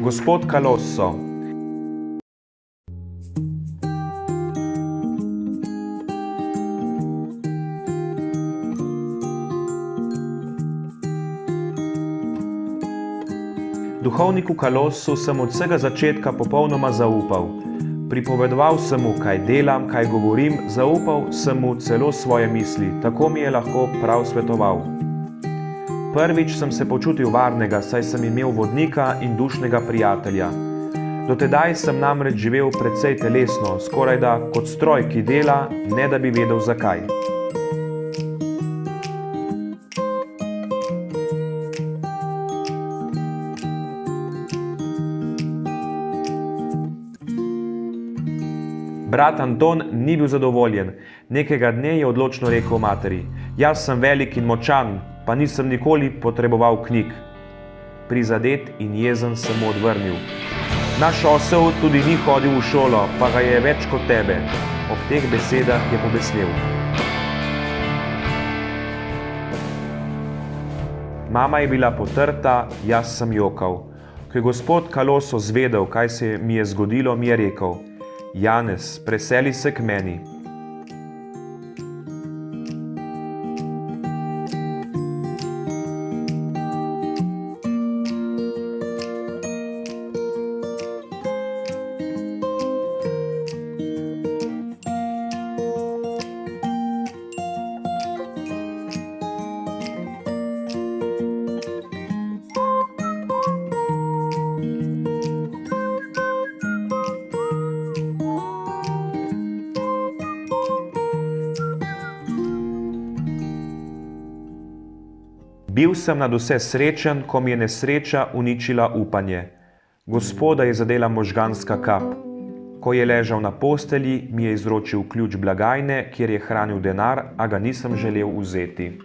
Gospod Calosso. Duhovniku Calossu sem od vsega začetka popolnoma zaupal. Pripovedoval sem mu, kaj delam, kaj govorim, zaupal sem mu celo svoje misli, tako mi je lahko prav svetoval. Prvič sem se počutil varnega, saj sem imel vodnika in dušnega prijatelja. Do tedaj sem namreč živel precej telesno, skorajda kot stroj, ki dela, ne da bi vedel zakaj. Brat Anton ni bil zadovoljen. Nekega dne je odločno rekel materi: "Jaz sem velik in močan, pa nisem nikoli potreboval knjig." Prizadet in jezen sem mu odvrnil: "Naš osel tudi ni hodil v šolo, pa ga je več kot tebe." Ob teh besedah je pobesnel. Mama je bila potrta, jaz sem jokal. Ko je gospod Calosso zvedel, kaj se mi je zgodilo, mi je rekel: "Janez, preseli se k meni." Bil sem nadvse srečen, ko mi je nesreča uničila upanje. Gospoda je zadela možganska kap. Ko je ležal na postelji, mi je izročil ključ blagajne, kjer je hranil denar, a ga nisem želel vzeti.